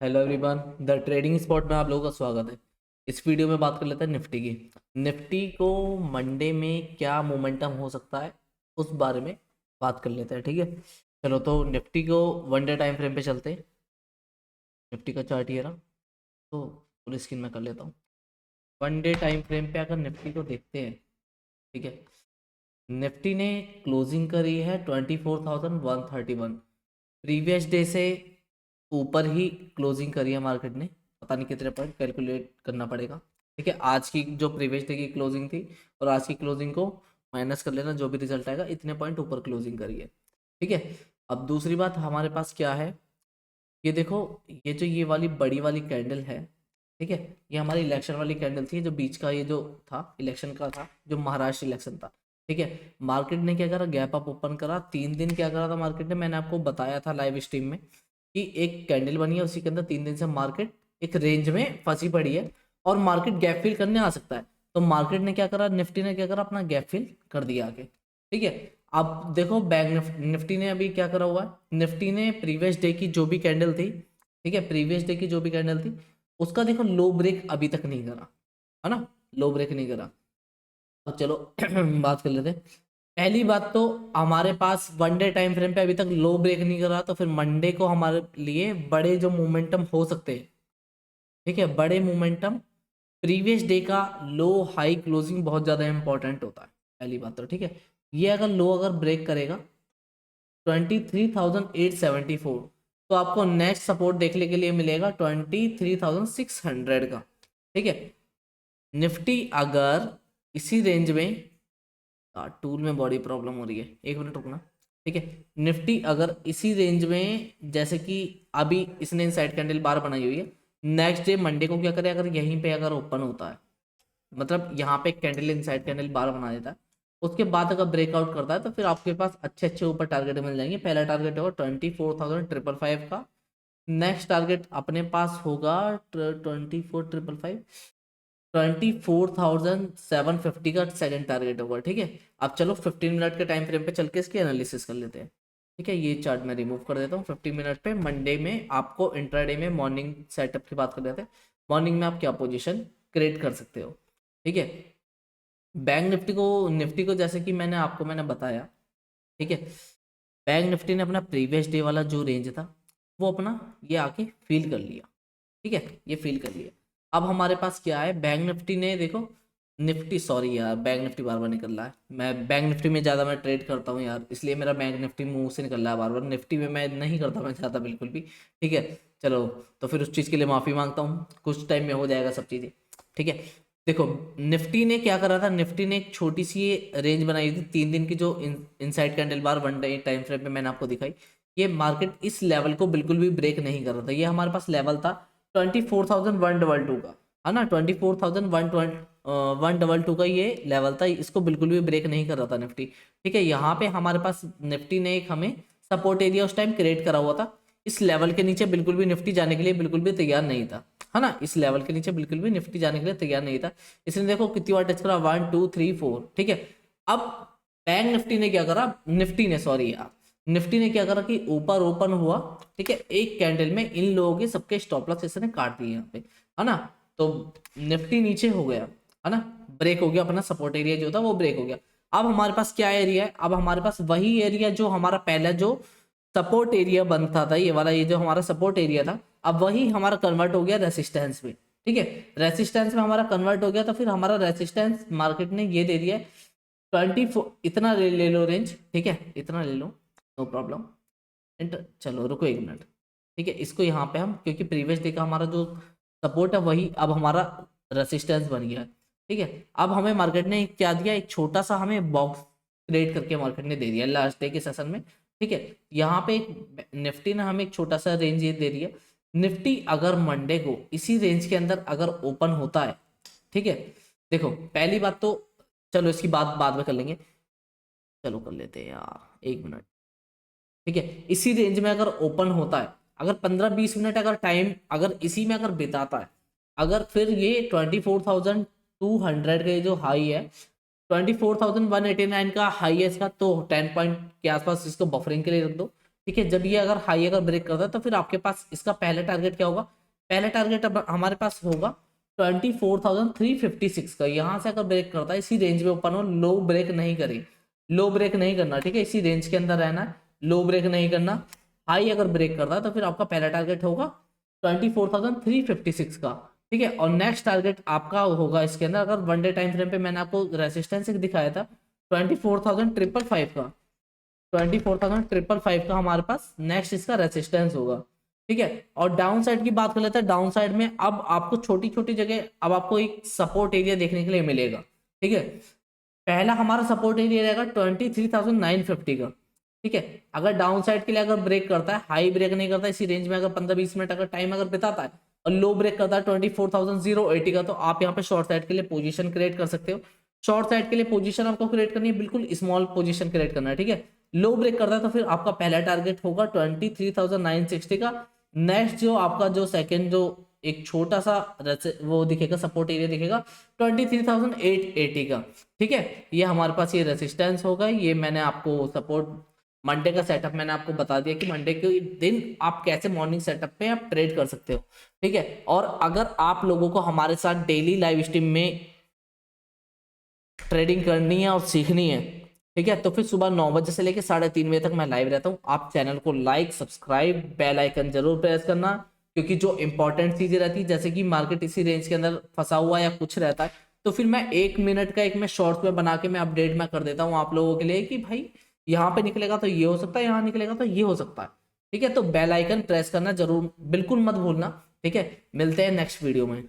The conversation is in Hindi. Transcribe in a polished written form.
Hello everyone, the trading spot में आप लोगों का स्वागत है। इस वीडियो में बात कर लेते हैं निफ्टी की। निफ्टी को मंडे में क्या मोमेंटम हो सकता है उस बारे में बात कर लेते हैं, ठीक है। चलो तो निफ्टी को वन डे टाइम फ्रेम पे चलते हैं। निफ्टी का चार्ट ये रहा, तो फुल स्क्रीन में कर लेता हूँ। वन डे टाइम फ्रेम पे अगर निफ्टी को देखते हैं, ठीक है, निफ्टी ने क्लोजिंग करी है 24,131। प्रीवियस डे से ऊपर ही क्लोजिंग करी है मार्केट ने, पता नहीं कितने पॉइंट, कैलकुलेट करना पड़ेगा। ठीक है, आज की जो प्रीवियस डे की क्लोजिंग थी और आज की क्लोजिंग को माइनस कर लेना, जो भी रिजल्ट आएगा इतने पॉइंट ऊपर क्लोजिंग करी है। ठीक है, अब दूसरी बात हमारे पास क्या है, ये देखो, ये जो ये वाली बड़ी वाली कैंडल है, ठीक है, ये हमारी इलेक्शन वाली कैंडल थी। जो बीच का ये जो था इलेक्शन का था, जो महाराष्ट्र इलेक्शन था, ठीक है। मार्केट ने क्या करा, गैप अप ओपन करा। 3 दिन क्या करा था मार्केट ने, मैंने आपको बताया था लाइव स्ट्रीम में कि एक कैंडल बनी है, उसी के अंदर 3 दिन से मार्केट एक रेंज में फंसी पड़ी है और मार्केट गैप फिल करने आ सकता है। तो मार्केट ने क्या करा, निफ्टी ने क्या करा, अपना गैप फिल कर दिया आगे। ठीक है, अब देखो बैंक निफ्टी ने अभी क्या करा हुआ है, निफ्टी ने प्रीवियस डे की जो भी कैंडल थी, ठीक है, प्रीवियस डे की जो भी कैंडल थी उसका देखो लो ब्रेक अभी तक नहीं करा, है ना, लो ब्रेक नहीं करा। तो चलो बात कर लेते हैं। पहली बात तो हमारे पास वन डे टाइम फ्रेम पे अभी तक लो ब्रेक नहीं करा, तो फिर मंडे को हमारे लिए बड़े जो मोमेंटम हो सकते हैं, ठीक है, बड़े मोमेंटम, प्रीवियस डे का लो हाई क्लोजिंग बहुत ज़्यादा इंपॉर्टेंट होता है। पहली बात तो ठीक है, ये अगर लो अगर ब्रेक करेगा 23,874, तो आपको नेक्स्ट सपोर्ट देखने के लिए मिलेगा 23,600 का। ठीक है, निफ्टी अगर इसी रेंज में, टूल में बॉडी प्रॉब्लम हो रही है, एक मिनट रुकना। ठीक है, निफ्टी अगर इसी रेंज में, जैसे कि अभी इसने इनसाइड कैंडल बार बनाई हुई है, नेक्स्ट डे मंडे को क्या करे, अगर यहीं पे अगर ओपन होता है, मतलब यहाँ पे कैंडल इनसाइड कैंडल बार बना देता है, उसके बाद अगर ब्रेकआउट करता है, तो फिर आपके पास अच्छे अच्छे ऊपर टारगेट मिल जाएंगे। पहला टारगेट होगा 24,555 का। नेक्स्ट टारगेट अपने पास होगा 24,750 का सेकंड टारगेट होगा। ठीक है, अब चलो 15 मिनट के टाइम फ्रेम पे चल के इसकी एनालिसिस कर लेते हैं। ठीक है, ये चार्ट मैं रिमूव कर देता हूँ। 15 मिनट पे मंडे में आपको इंट्राडे में मॉर्निंग सेटअप की बात कर लेते हैं। मॉर्निंग में आप क्या पोजीशन क्रिएट कर सकते हो। ठीक है, बैंक निफ्टी को जैसे कि मैंने बताया, ठीक है, बैंक निफ्टी ने अपना प्रीवियस डे वाला जो रेंज था वो अपना ये आके फील कर लिया। ठीक है, ये फील कर लिया। अब हमारे पास क्या है, बैंक निफ्टी ने देखो, निफ्टी, सॉरी यार, बैंक निफ्टी बार बार निकल रहा है। मैं बैंक निफ्टी में ज़्यादा मैं ट्रेड करता हूँ यार, इसलिए मेरा बैंक निफ्टी मुंह से निकल रहा है बार बार। निफ्टी में मैं नहीं करता, मैं चाहता बिल्कुल भी। ठीक है, चलो, तो फिर उस चीज़ के लिए माफ़ी मांगता हूँ, कुछ टाइम में हो जाएगा सब चीज़ें। ठीक है, देखो, निफ्टी ने क्या करा था, निफ्टी ने एक छोटी सी रेंज बनाई थी 3 दिन की, जो इनसाइड कैंडल बार वन डे टाइम फ्रेम पे मैंने आपको दिखाई। ये मार्केट इस लेवल को बिल्कुल भी ब्रेक नहीं कर रहा था। ये हमारे पास लेवल था 24,122 का, है ना, 24,122 का ये लेवल था। इसको बिल्कुल भी ब्रेक नहीं कर रहा था निफ्टी। ठीक है, यहाँ पे हमारे पास निफ्टी ने एक हमें सपोर्ट एरिया उस टाइम क्रिएट करा हुआ था। इस लेवल के नीचे बिल्कुल भी निफ्टी जाने के लिए बिल्कुल भी तैयार नहीं था, है ना, इस लेवल के नीचे बिल्कुल भी निफ्टी जाने के लिए तैयार नहीं था। इसने देखो कितनी बार टच करा, 1 2 3 4। ठीक है, अब बैंक निफ्टी ने क्या करा, निफ्टी ने, सॉरी यार, निफ्टी ने क्या करा कि ऊपर ओपन हुआ, ठीक है, एक कैंडल में इन लोगों के सबके स्टॉप लॉस इसने काट दिए यहाँ पे, है ना। तो निफ्टी नीचे हो गया, है ना, ब्रेक हो गया, अपना सपोर्ट एरिया जो था वो ब्रेक हो गया। अब हमारे पास क्या एरिया है, अब हमारे पास वही एरिया जो हमारा पहला जो सपोर्ट एरिया बनता था, ये वाला, ये जो हमारा सपोर्ट एरिया था, अब वही हमारा कन्वर्ट हो गया रेसिस्टेंस में। ठीक है, रेसिस्टेंस में हमारा कन्वर्ट हो गया, तो फिर हमारा रेसिस्टेंस मार्केट ने ये दे दिया है 24, इतना ले लो रेंज, ठीक है, इतना ले लो, नो प्रॉब्लम। एंटर, चलो रुको एक मिनट। ठीक है, इसको यहाँ पे हम, क्योंकि प्रीवियस डे का हमारा जो सपोर्ट है वही अब हमारा रेसिस्टेंस बन गया है। ठीक है, अब हमें मार्केट ने क्या दिया, एक छोटा सा हमें बॉक्स क्रिएट करके मार्केट ने दे दिया लास्ट डे के सेशन में। ठीक है, यहाँ पे एक निफ्टी ने हमें एक छोटा सा रेंज ये दे दिया। निफ्टी अगर मंडे को इसी रेंज के अंदर अगर ओपन होता है, ठीक है, देखो पहली बात तो, चलो इसकी बात बाद में कर लेंगे, चलो कर लेते हैं यार, एक मिनट। ठीक है, इसी रेंज में अगर ओपन होता है, अगर 15 20 मिनट अगर टाइम अगर इसी में अगर बिताता है, अगर फिर ये 24,200 का ये जो हाई है, 24,189 का हाई है इसका, तो 10 पॉइंट के आसपास इसको बफरिंग के लिए रख दो। ठीक है। जब ये अगर हाई अगर ब्रेक करता है तो फिर आपके पास इसका पहला टारगेट क्या होगा, पहला टारगेट अब हमारे पास होगा 24,356 का। यहाँ से अगर ब्रेक करता है इसी रेंज में ओपन हो, लो ब्रेक नहीं करी, लो ब्रेक नहीं करना, ठीक है, इसी रेंज के अंदर रहना है, लो ब्रेक नहीं करना। हाई अगर ब्रेक करता है तो फिर आपका पहला टारगेट होगा 24,356 का, ठीक है। और नेक्स्ट टारगेट आपका होगा इसके अंदर, अगर वन डे टाइम फ्रेम पे मैंने आपको रेसिस्टेंस एक दिखाया था 24,555 का, 24,555 का हमारे पास नेक्स्ट इसका रेसिस्टेंस होगा, ठीक है। और डाउन साइड की बात कर लेते हैं। डाउन साइड में अब आपको छोटी छोटी जगह अब आपको एक सपोर्ट एरिया देखने के लिए मिलेगा, ठीक है। पहला हमारा सपोर्ट एरिया रहेगा 23,950 का, ठीक है। अगर डाउन साइड के लिए अगर ब्रेक करता है, हाई ब्रेक नहीं करता, इसी रेंज में अगर 15-20 मिनट अगर टाइम अगर बिताता है और लो ब्रेक करता है 24,080 का, तो आप यहाँ पे शॉर्ट साइड के लिए पोजीशन क्रिएट कर सकते हो। शॉर्ट साइड के लिए पोजीशन आपको क्रिएट करनी है, बिल्कुल स्मॉल पोजीशन क्रिएट करना है, ठीक है। लो ब्रेक करता है तो फिर आपका पहला टारगेट होगा 23,960 का। नेक्स्ट जो आपका जो सेकंड जो एक छोटा सा वो दिखेगा, सपोर्ट एरिया दिखेगा 23,880 का, ठीक है। ये हमारे पास ये रेसिस्टेंस होगा। ये मैंने आपको सपोर्ट मंडे का सेटअप मैंने आपको बता दिया कि मंडे के दिन आप कैसे मॉर्निंग सेटअप पे आप ट्रेड कर सकते हो, ठीक है। और अगर आप लोगों को हमारे साथ डेली लाइव स्ट्रीम में ट्रेडिंग करनी है और सीखनी है, ठीक है, तो फिर सुबह 9 बजे से लेकर 3:30 बजे तक मैं लाइव रहता हूँ। आप चैनल को लाइक, सब्सक्राइब, बेल आइकन जरूर प्रेस करना, क्योंकि जो इंपॉर्टेंट चीजें रहती है जैसे कि मार्केट इसी रेंज के अंदर फंसा हुआ या कुछ रहता है, तो फिर मैं 1 मिनट का एक मैं शॉर्ट्स में बना के मैं अपडेट मैं कर देता हूँ आप लोगों के लिए कि भाई यहाँ पे निकलेगा तो ये हो सकता है, यहाँ निकलेगा तो ये हो सकता है, ठीक है। तो बेल आइकन प्रेस करना जरूर बिल्कुल मत भूलना, ठीक है। मिलते हैं नेक्स्ट वीडियो में।